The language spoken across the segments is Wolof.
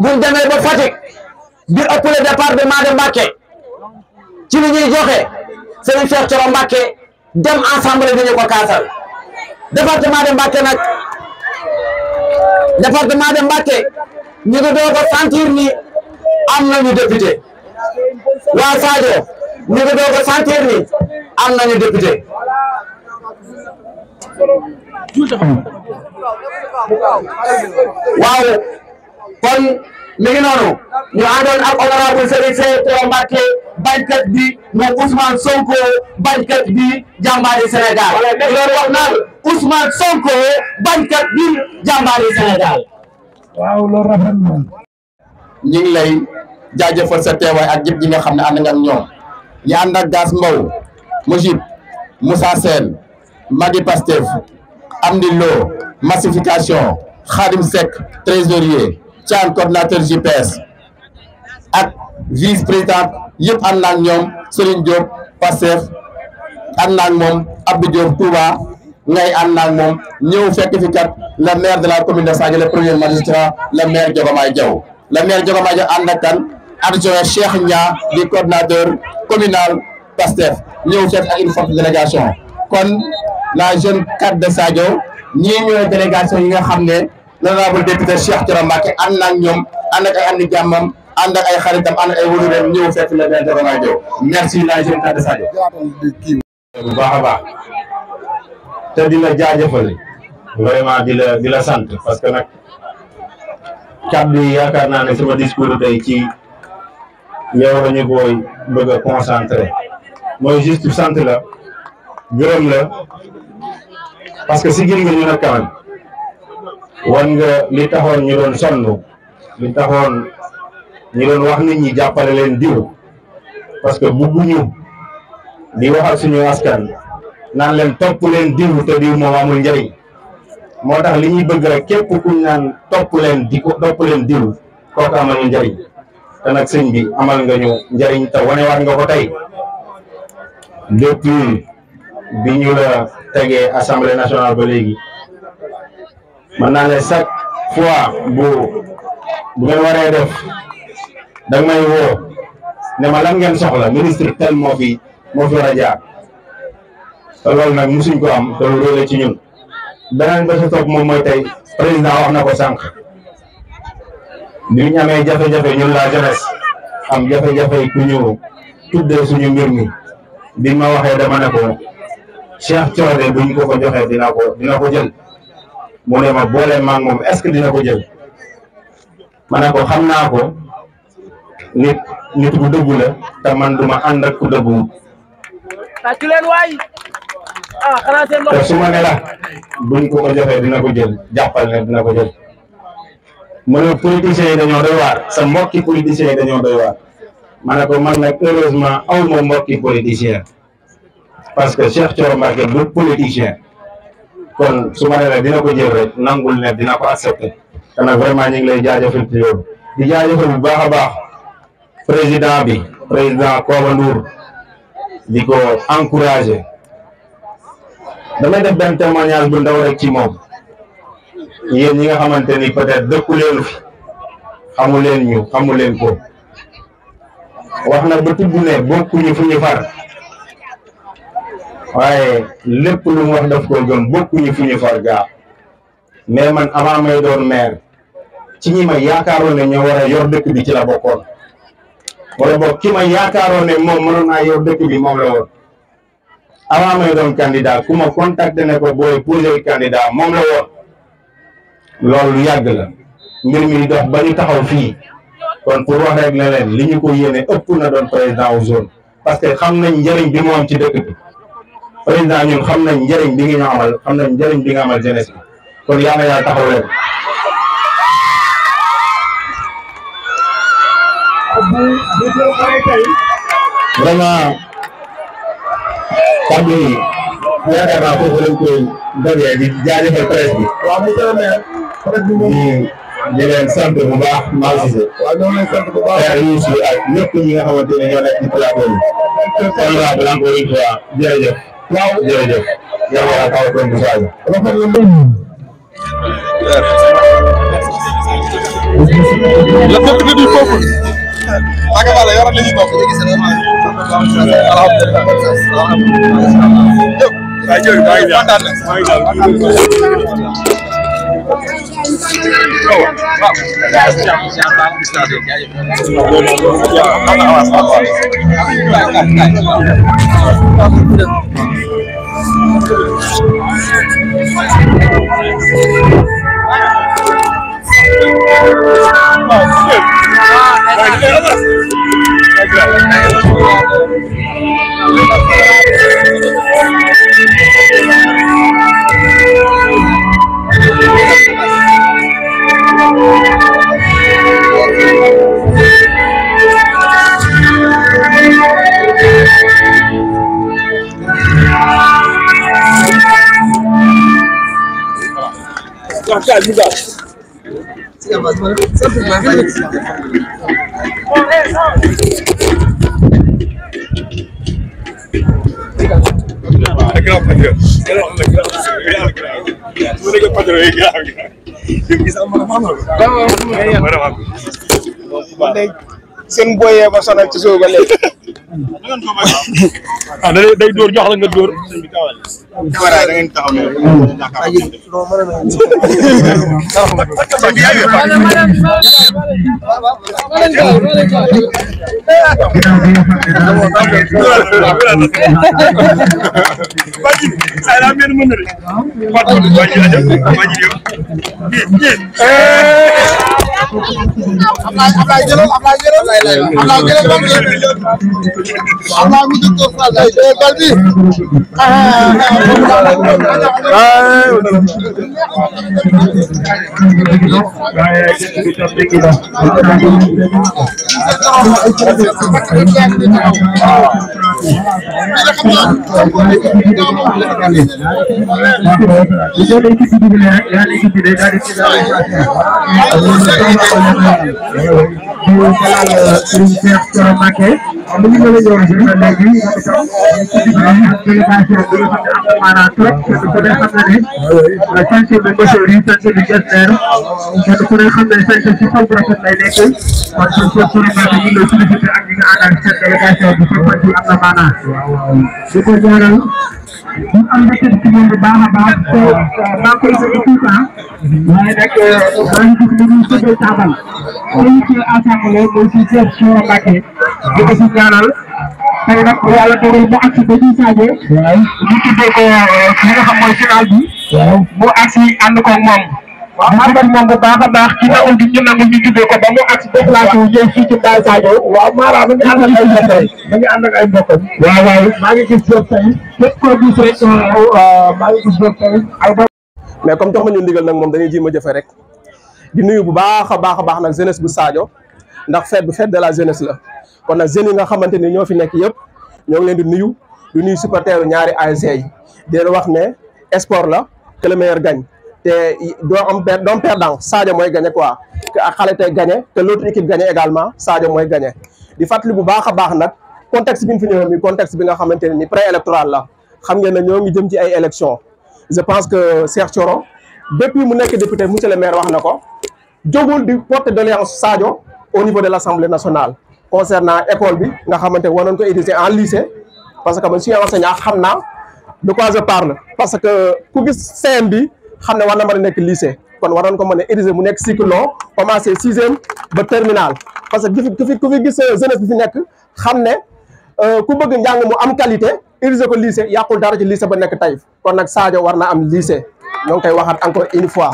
buñ demee ba Fatick bi ëpp le département de Mbacké ci li ñuy joxe Serigne Cheikh Thioro Mbacké dem ensemble dañu ko kaasal département de Mbacké nag département de Mbacké ñu ngi doog a sentir ni am nañu député waa Sadio ñu ngi doog a sentir ni am nañu député waaw kon mi ngi noonu ñu àndoon ak honorable Serigne Cheikh Thioro Mbacké bañkat bi moom Ousmane Sonko bañkat bi jàmbaari Sénégal loolu wax naan Ousmane Sonko bañkat bi jàmbaari Sénégal. waaw loolu rafet na. ñu ngi lay jaajëfal sa teewaay ak jëpp ji nga xam ne ànd nga ak ñoom yi ànd ak Gass Mbow Mujib Moussa Sène Magui Pastef Amdi Lo massification Khadim Seck trésorier Thiam coordinateur JPS ak vice président yëpp ànd ak ñoom Serigne Diop Pastef ànd ak moom Abdou Diop Touba ngay ànd ak moom ñëw fekk fi kat le maire de la commune de Sadio le premier magistrat le maire Diomaye Diaw le maire Diomaye Diaw ànd ak kan adjoint Cheikh Nia di coordinateur communal Pastef ñëw fekk ak une forte délégation kon la jeune cadre de Sadio ñii ñooy délégation yi nga xam ne l'honorable député Cheikh Thioro Mbacké ànd ak ñoom ànd ak ay andi jàmmam ànd ak ay xaritam ànd ak ay wóolureem ñëw fekk le maire Diomaye Diaw merci la jeune cadre de Sadio. bu baax a baax te di la jaajëfal vraiment di la sant parce que nag kàddu yi yaakaar naa ne sama discours tey ci yow la ñu koy bëgg a concentré mooy juste sant la gërëm la parce que si gir nga ñu nag quand même wan nga li taxoon ñu doon sonn li taxoon ñu doon wax nit ñi jàppale leen diw parce que bugguñu di waxal suñu askan naan leen topp leen diw te diw moom amul njëriñ moo tax li ñuy bëgg rek képp kuñ naan topp leen diw kooku amal ñu njëriñ te nag sëñ bi amal nga ñu njëriñ te wanewaat nga ko tey depuis bi ñu la tegee assemblée nationale ba léegi mën naa ne chaque fois bu ngeen waree def danga may woo ne ma lan ngeen soxla ministre tel moo fi war a jaar te loolu nag musuñ ko am te lu réele ci ñun beneen ba sa topp moom mooy tey président wax na ko sànq bi ñu amee jafe-jafe ñun la jeunesse am jafe-jafe ku ñu tuddee suñu mbir mi bi ma waxee dama ne ko Cheikh Thioro buñ ko joxee dina ko jël mu ne ma boole maag moom est-ce que dina ko jël ma ne ko xam naa ko nit bu dëggu la te man duma ànd ak ku dëggu te su ma ne la buñ ko joxee dina ko jël jàppal ne dina ko jël mu ne politiciens yi dañoo doy waar sa mbokki politiciens yi dañoo doy waar ma ne ko man nag heureusement aw ma mbokki politicien parce que Cheikh Thioro Mbacké du politicien kon su ma ne la dina ko jël rek nangul ne dina ko accepté te nag vraiment ñu ngi lay jaajëfal ci yow di jaajëfal bu baax a baax président Koba Ndour di ko encouragé damay def benn témoignage bu ndaw rek ci moom yéen ñi nga xamante ni peut-être dëkku leen fi xamu leen ko wax na ba tudd ne bokkuñu fu ñu far waaye lépp lu mu wax daf ko gëm bokkuñu fu ñu far gaa mais man avant may doon maire ci ñi ma yaakaaroon ne ñoo war a yor dëkk bi ci la bokkoon wala boog ki ma yaakaaroon ne moom mënoon naa yor dëkk bi moom la woon avant may doon candidat ku ma contacté ne ko booy posé candidat moom la woon loolu lu yàgg la mbir mi di dox ba ñu taxaw fii kon pour wax rek ne leen li ñu ko yéene ëpp na doon président wu zone parce que xam nañ njëriñ bi mu am ci dëkk bi président ñun xam nañ njëriñ bi nga ñu amal xam nañ njëriñ bi nga amal jeunesse bi kon yaa na yaa taxaw leen vraiment kàddu yi yaakaar naa foofu lañ koy dogee di jaajëfal presse bi. waaw monsieur le maire. presse bi moom di leen sant bu baax Malick Cissé. waaw ñoo leen sant bu baax. ak ñëpp ñi nga xamante ne ñoo nekk ci plateau bi. honorable encore une fois jërëjëf. waaw jërëjëf. yow yaa taw ko bu Sadio. Le député du peuple. Akabala yoral li ñu bokk. seen boyee ba sonal ci suuf ba léegi. Ah day dóor jox la nga dóor. da ngeen taxaw ne. Ablaye jëlal mu docteur Fall ay bal bi am na ci moom bu baax a baax maa koy bëgg tout temps waaye nag maa ngi gis ñu tuddee taabal fii ci assemblée mooy ci Cheikh Thioro Mbacké di ko si ñaanal tey nag yàlla dogal mu agsi ba ci Sadio ñu tuddee ko li nga xam mooy final bi mu agsi ànd ko moom ànd ak moom bu baax a baax ci nangul gi ñu nangul ñu tuddee ko ba mu agsi déplacé wu ñëw fii ci Mbaye Sadio waaw Mara mu ngi ànd ak ay mbokkam mu ngi ànd ak ay mbokkam waaw maa ngi gis bopp tey képp koo gis rek maa ngi gis bopp tey ay mais comme jox ma ñu ndigal nag moom dañuy ji ma jëfe rek di nuyu bu baax a baax nag jeunesse bu Sadio ndax fête de la jeunesse la kon nag jeunes yi nga xamante ni ñoo fi nekk yëpp ñoo ngi leen di nuyu supporteru ñaari ASC yi di leen wax ne sport la que le meilleur gagne te doo perdant Sadio mooy gagné quoi que ak xale tey gagné te l'autre équipe gagné également Sadio mooy gagné di fàttali bu baax a baax nag contexte bi ñu fi ñëwee mi contexte bi nga xamante ne ni pré-électoral la xam ngeen ne ñoo ngi jëm ci ay élections je pense que Cheikh Thioro depuis mu nekk député monsieur le maire wax na ko jógul di porter doléance Sadio au niveau de l'Assemblée nationale concernant école bi nga xamante war nañ ko utiliser en lycée parce que man je suis enseignant xam naa de quoi je parle parce que ku gis CM bi xam ne war na mën a nekk lycée kon war nañ ko mën a utiliser mu nekk cycle long commencé 6e ba terminal parce que ku fi gis jeunesse bi fi nekk xam ne ku bëgg njàng mu am qualité utiliser ko lycée yàqul dara ci lycée ba nekk Taïf kon nag Sadio war na am lycée ñoo ngi koy waxaat encore une fois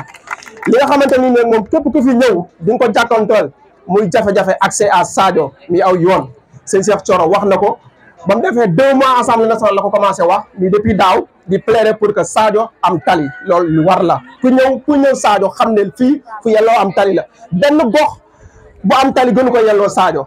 li nga xamante ni nag moom képp ku fi ñëw di nga ko jàkkonteel muy jafe-jafe accès à Sadio mi aw yoon sëñ Cheikh Thioro wax na ko ba mu defee 2 mois assemblée nationale la ko commencé wax mais depuis daaw di plaider pour que Sadio am tali loolu lu war la ku ñëw Sadio xam ne fii fu yelloo am tali la benn gox bu am tali gënu ko yelloo Sadio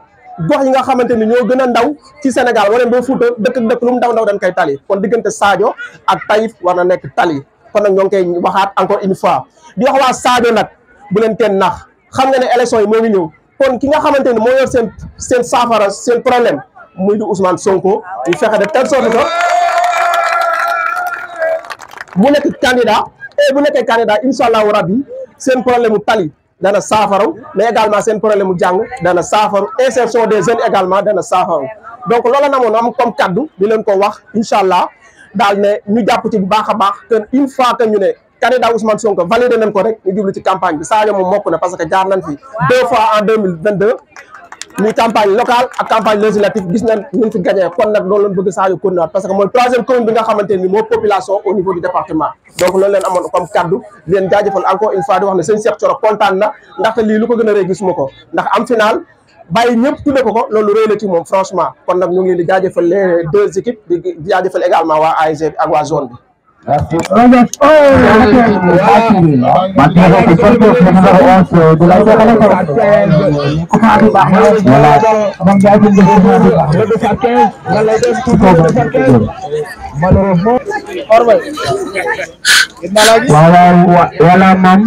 gox yi nga xamante ni ñoo gën a ndaw ci Sénégal wala ba Fuuta dëkk lu mu ndaw dañ koy tali kon diggante Sadio ak Taïf war na nekk tali kon nag ñoo ngi koy waxaat encore une fois di wax waa Sadio nag bu leen kenn nax xam nga ne élection yi moo ngi ñëw kon ki nga xamante ni moo yor seen saafara seen problème muy di Ousmane Sonko ñu fexe de telle sorte que bu nekk candidat et bu nekkee candidat incha allahu rabbi seen problème mu tali dana saafaru mais également seen problème mu jàng dana saafaru insertion des jeunes également dana saafaru donc loolu na moon am comme kaddu di leen ko wax incha allah daal ne ñu jàpp ci bu baax a baax que une fois que ñu ne candidat Ousmane Sonko validé nañ ko rek ñu jublu ci campagne bi Sadio moom mokk na parce que jaar nañ fi 2 fois en 2022 muy campagne locale ak campagne législative gis nañ ñu fi gagné kon nag loolu lañ bëgg Sadio continuer parce que mooy 3e commune bi nga xamante ni moo population au niveau du département donc loolu leen amoon comme kaddu di leen jaajëfal encore une fois di wax ne sëñ Cheikh Thioro kontaan na ndaxte lii lu ko gën a rëy gisuma ko ndax am final bàyyi ñëpp tudde ko loolu rëy na ci moom franchement kon nag ñu ngi leen di jaajëfal les 2 équipes di jaajëfal également waa ASC ak waa zone bi. Merci. Voilà moom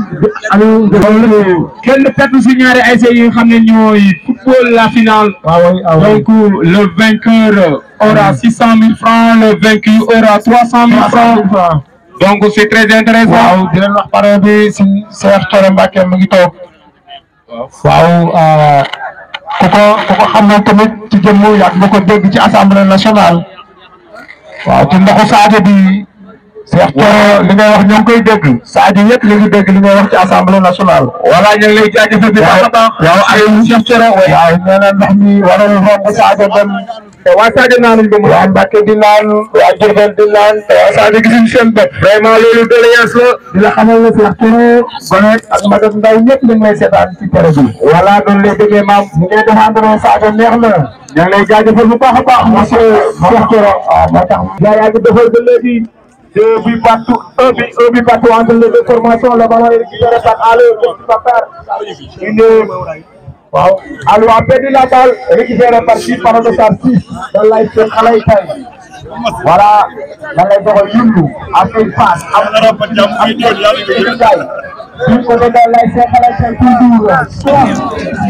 kenn perte si ñaari ASC yi nga xam ne ñooy football la finale. Donc le vainqueur aura 600 000 francs, le vaincu aura 300 000 francs. Donc c'est très intéressant. Waaw di leen wax pare bi si Cheikh Thioro Mbacké mu ngi toog. Waaw ku ko xam ne tamit ci jëmm yàgg nga ko dégg ci assemblée nationale. Waaw ci ndoxu Sadio bi Cheikh Thioro li ngay wax ñoo ngi koy dégg Sadio yëpp li ngi dégg li ngay wax ci assemblée nationale. Voilà ñu ngi lay jaajëfal bi baax a baax. waaw ay Cheikh Thioro waaw nee na ndox mi waroon romb Sadio dem. waa Sadio naanuñ ba mu waa Mbacké di naan waa Diourbel di naan waa Sadio gisuñ seen bopp vraiment loolu doléance la di la xamal ne Cheikh Thioro gonet ak mag ak ndaw ñëpp ñu ngi lay seetaan ci télé bi voilà doon lay déggee maam ñu ngay défendre Sadio neex na ñu ngi lay jaajëfal bu baax a baax monsieur Cheikh Thioro waaw moo tax yaa ngi defal ba léegi 2 buts partout 1 but partout entre les deux formations le ballon est récupéré par Allo qui va faire une waaw Allo a perdu la balle récupéré par qui par le star 6 dans l'ASC Xalay Tay voilà da ngay doxal yëngu am une passe am na rap jam ay doon yàlla ngi tay du côté de l'ASC Xalay Tay toujours